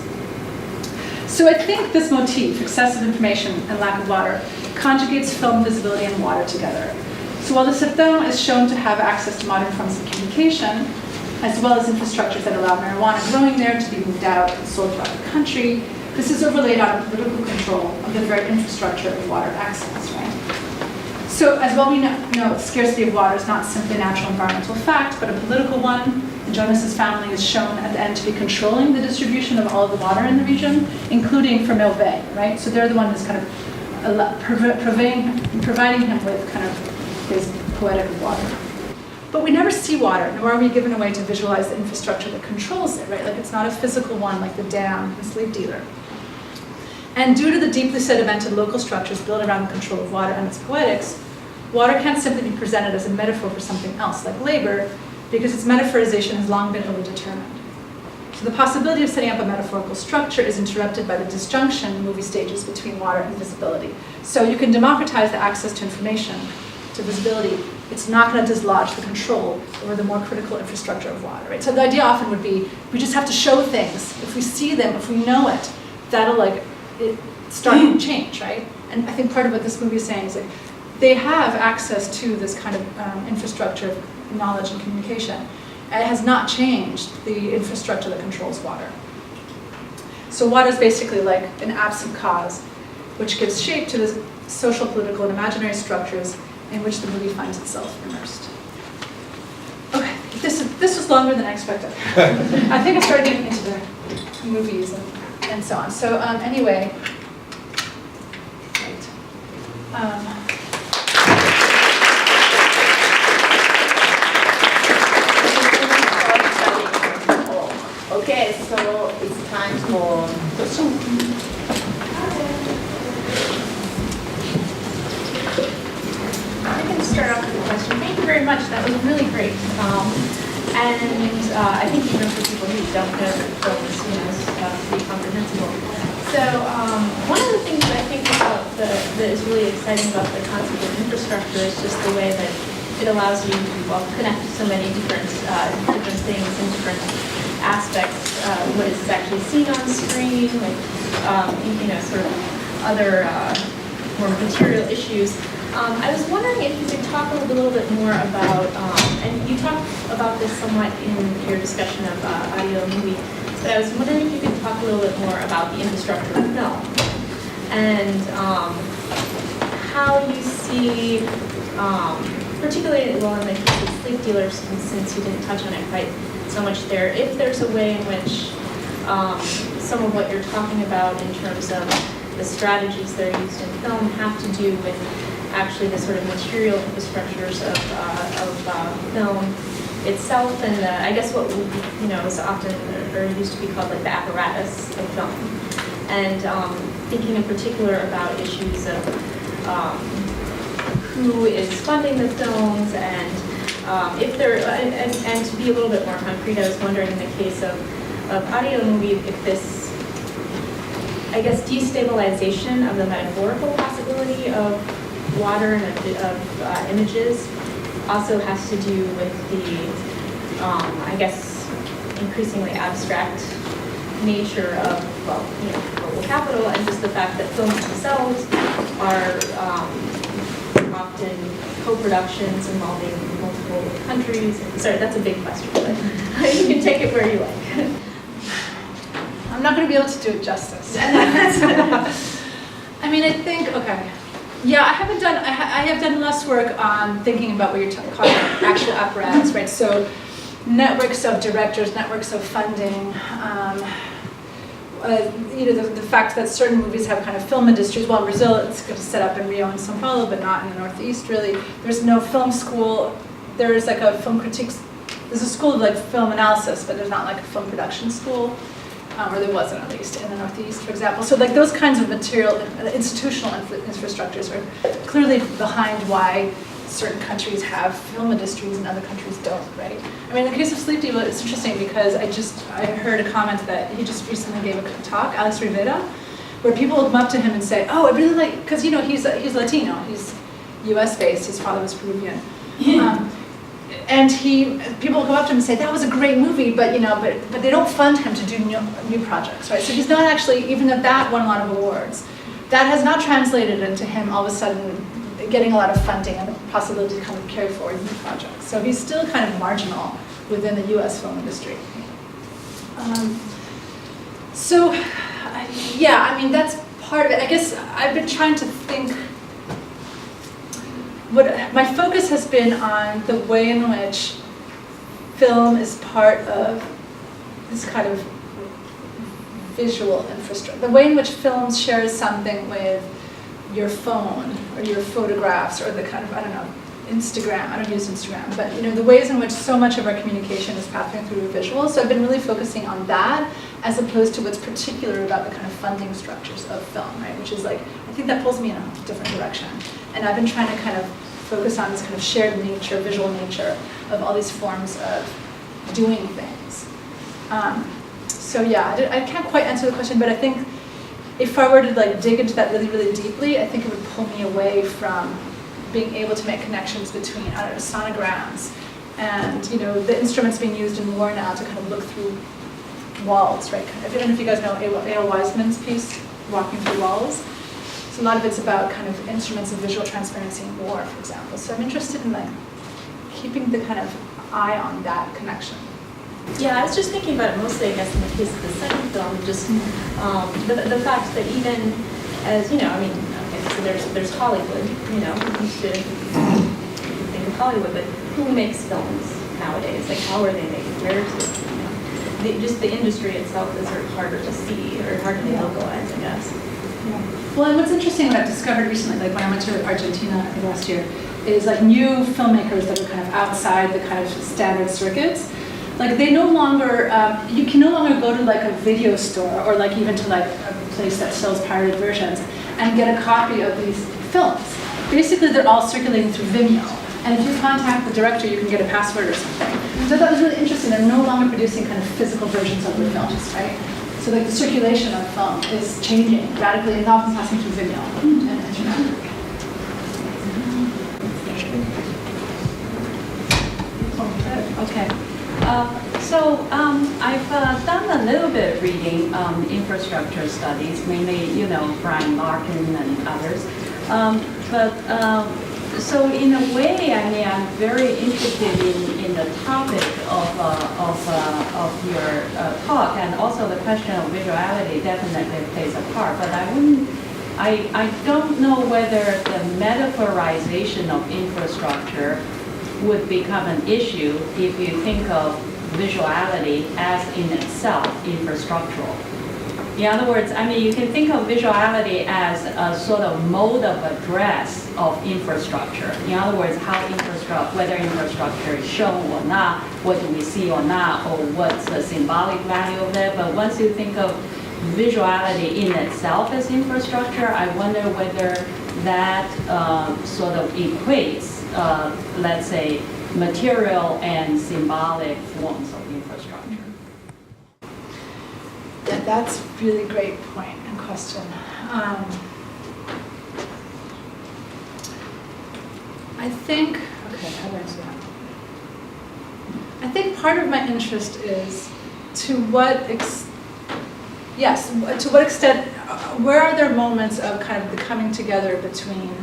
So I think this motif, excessive information and lack of water, conjugates film visibility and water together. So while the sertão is shown to have access to modern forms of communication, as well as infrastructures that allow marijuana growing there to be moved out and sold throughout the country. This is overlaid on political control of the very infrastructure of water access, right? So as well we know, scarcity of water is not simply a natural environmental fact, but a political one. The Jonas's family is shown at the end to be controlling the distribution of all of the water in the region, including for Mill Bay, right? So they're the one who's kind of providing him with kind of his poetic water. But we never see water, nor are we given a way to visualize the infrastructure that controls it, right? Like it's not a physical one like the dam and slave dealer. And due to the deeply sedimented local structures built around the control of water and its poetics, water can't simply be presented as a metaphor for something else, like labor, because its metaphorization has long been overdetermined. So the possibility of setting up a metaphorical structure is interrupted by the disjunction in movie stages between water and visibility. So you can democratize the access to information, to visibility. It's not going to dislodge the control over the more critical infrastructure of water, right? So the idea often would be, we just have to show things. If we see them, if we know it, that'll start to change, right? And I think part of what this movie is saying is that they have access to this kind of infrastructure of knowledge and communication. And it has not changed the infrastructure that controls water. So water is basically like an absent cause, which gives shape to the social, political, and imaginary structures in which the movie finds itself immersed. Okay, this was longer than I expected. I think I started getting into the movies and so on. So anyway, right. Okay, so it's time for questions. I can start off with a question. Thank you very much. That was really great. I think even for people who don't know the film, it's pretty comprehensible. So one of the things that I think about that is really exciting about the concept of infrastructure is just the way that it allows you to connect so many different things and different aspects. What is actually seen on screen, like sort of other more material issues. I was wondering if you could talk a little bit more about, and you talked about this somewhat in your discussion of audio movie, but I was wondering if you could talk a little bit more about the infrastructure of film and how you see, particularly in the case of Sleep Dealers, since you didn't touch on it quite so much there, if there's a way in which some of what you're talking about in terms of the strategies that are used in film have to do with actually the sort of material infrastructures of film itself, and I guess what is often or used to be called like the apparatus of film, and thinking in particular about issues of who is funding the films, and if there and to be a little bit more concrete, I was wondering in the case of audio movie if this, I guess, destabilization of the metaphorical possibility of water and of images also has to do with the, I guess, increasingly abstract nature of, global capital, and just the fact that films themselves are often co-productions involving multiple countries. Sorry, that's a big question, but you can take it where you like. I'm not going to be able to do it justice. I mean, I think, okay. Yeah, I have done less work on thinking about what you're calling actual apparatus, right? So networks of directors, networks of funding, the fact that certain movies have kind of film industries. Well, in Brazil, it's set up in Rio and São Paulo, but not in the Northeast, really. There's no film school. There's like a film critiques. There's a school of like film analysis, but there's not like a film production school. Or there wasn't, at least, in the Northeast, for example. So like those kinds of material, institutional infrastructures are clearly behind why certain countries have film industries and other countries don't, right? I mean, in the case of Sleep Dealer, it's interesting because I heard a comment that he just recently gave a talk, Alex Rivera, where people will come up to him and say, oh, I really like, because he's Latino, he's US-based, his father was Peruvian. And people will come up to him and say, that was a great movie, but they don't fund him to do new projects, right? So he's not actually, even though that won a lot of awards, that has not translated into him all of a sudden getting a lot of funding and the possibility to kind of carry forward new projects. So he's still kind of marginal within the US film industry. So, yeah, I mean, that's part of it. I guess I've been trying to think, my focus has been on the way in which film is part of this kind of visual infrastructure, the way in which film shares something with your phone or your photographs or the kind of, I don't know, Instagram. I don't use Instagram, but you know, the ways in which so much of our communication is passing through visuals. So I've been really focusing on that as opposed to what's particular about the kind of funding structures of film, right? Which is like, I think that pulls me in a different direction. And I've been trying to kind of focus on this kind of shared nature, visual nature of all these forms of doing things. So yeah, I can't quite answer the question, but I think if I were to like dig into that really, really deeply, I think it would pull me away from being able to make connections between, I don't know, sonograms and, you know, the instruments being used in war now to kind of look through walls, right? I don't know if you guys know A.L. Wiseman's piece, Walking Through Walls. So a lot of it's about kind of instruments of visual transparency in war, for example. So I'm interested in like keeping the kind of eye on that connection. Yeah, I was just thinking about it mostly, I guess, in the case of the second film, just the fact that even as, you know, I mean, okay, so there's Hollywood, you know, you should think of Hollywood, but who makes films nowadays? Like, how are they made? Where is it, you know? Just the industry itself is sort of harder to see or harder to localize, I guess. Yeah. Well, and what's interesting, what I've discovered recently, like when I went to Argentina I think last year, is like new filmmakers that are kind of outside the kind of standard circuits. Like they no longer, you can no longer go to like a video store or like even to like a place that sells pirated versions and get a copy of these films. Basically, they're all circulating through Vimeo. And if you contact the director, you can get a password or something. So that was really interesting. They're no longer producing kind of physical versions of the films, right? So like the circulation of film is changing radically and often passing through Vimeo and internet. Okay. I've done a little bit of reading infrastructure studies, mainly, you know, Brian Larkin and others. So in a way, I mean, I'm very interested in the topic of your talk, and also the question of visuality definitely plays a part. But I don't know whether the metaphorization of infrastructure would become an issue if you think of visuality as in itself infrastructural. In other words, I mean, you can think of visuality as a sort of mode of address of infrastructure. In other words, whether infrastructure is shown or not, what do we see or not, or what's the symbolic value of it. But once you think of visuality in itself as infrastructure, I wonder whether that sort of equates, let's say, material and symbolic forms of infrastructure. Yeah, that's a really great point and question. I think, okay, how do I answer that? I think part of my interest is to what extent, where are there moments of kind of the coming together between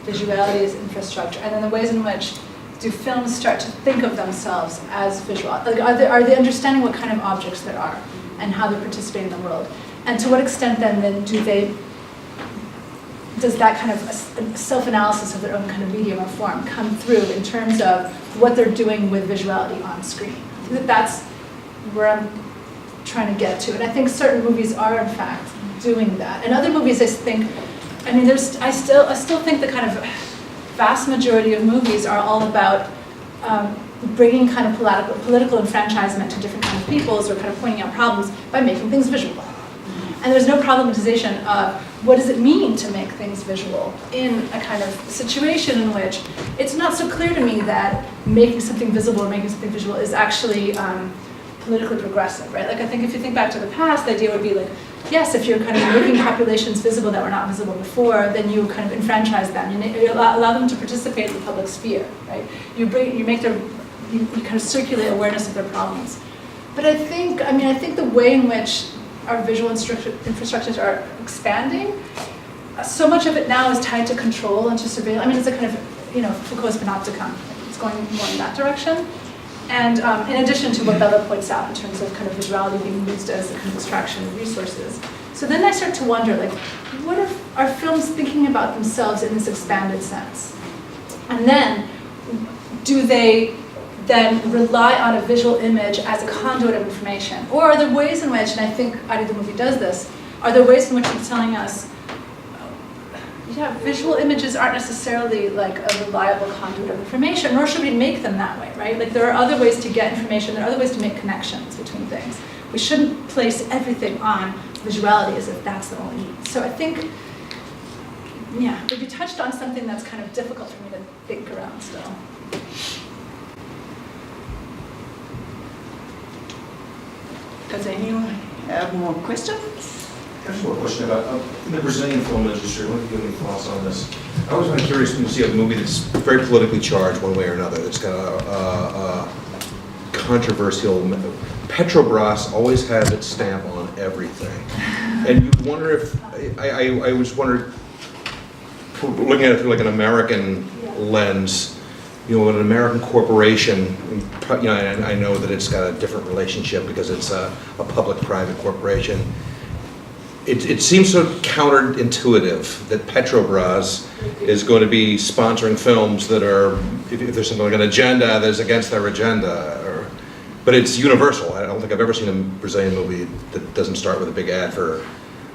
visuality as infrastructure and then the ways in which do films start to think of themselves as visual? Like, are they understanding what kind of objects there are and how they participate in the world? And to what extent then does that kind of self-analysis of their own kind of medium or form come through in terms of what they're doing with visuality on screen? I think that's where I'm trying to get to. And I think certain movies are in fact doing that. And other movies, I still think the kind of vast majority of movies are all about bringing kind of political enfranchisement to different kinds of peoples or kind of pointing out problems by making things visual. And there's no problematization of what does it mean to make things visual in a kind of situation in which it's not so clear to me that making something visible or making something visual is actually politically progressive, right? Like I think if you think back to the past, the idea would be like, yes, if you're kind of making populations visible that were not visible before, then you kind of enfranchise them. You allow them to participate in the public sphere, right? You kind of circulate awareness of their problems. But I think the way in which our visual infrastructures are expanding, so much of it now is tied to control and to surveillance. I mean, it's a kind of, Foucault's panopticon. It's going more in that direction. And in addition to what Bella points out in terms of kind of visuality being used as a kind of extraction of resources. So then I start to wonder, like, what are films thinking about themselves in this expanded sense? And then, do they then rely on a visual image as a conduit of information? Or are there ways in which, and I think Ari the movie does this, are there ways in which it's telling us, yeah, visual images aren't necessarily like a reliable conduit of information, nor should we make them that way, right? Like there are other ways to get information, there are other ways to make connections between things. We shouldn't place everything on visuality as if that's the only need. So I think, yeah, but you touched on something that's kind of difficult for me to think around still. Does anyone have more questions? I have one question about in the Brazilian film industry. What do you have any thoughts on this? I was kind of curious when you see a movie that's very politically charged one way or another. That's got a controversial. Petrobras always has its stamp on everything, and you wonder if I was wondering, looking at it through like an American lens. You know, an American corporation, you know, and I know that it's got a different relationship because it's a public-private corporation. It seems so counterintuitive that Petrobras is going to be sponsoring films that are, if there's something like an agenda that's against their agenda. But it's universal. I don't think I've ever seen a Brazilian movie that doesn't start with a big ad for,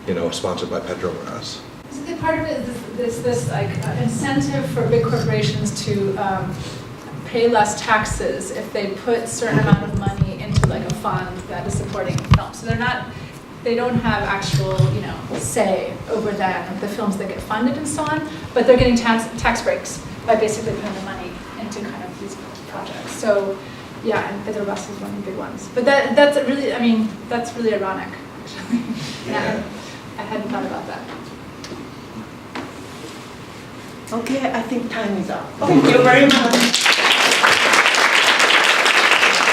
you know, sponsored by Petrobras. So part of it is this like incentive for big corporations to pay less taxes if they put a certain amount of money into like a fund that is supporting films. So they don't have actual, you know, say over that, like the films that get funded and so on, but they're getting tax breaks by basically putting the money into kind of these projects. So yeah, and Petrobras is one of the big ones. But that's really, I mean, that's really ironic, actually. Yeah. I hadn't thought about that. Okay, I think time is up. Thank you very much.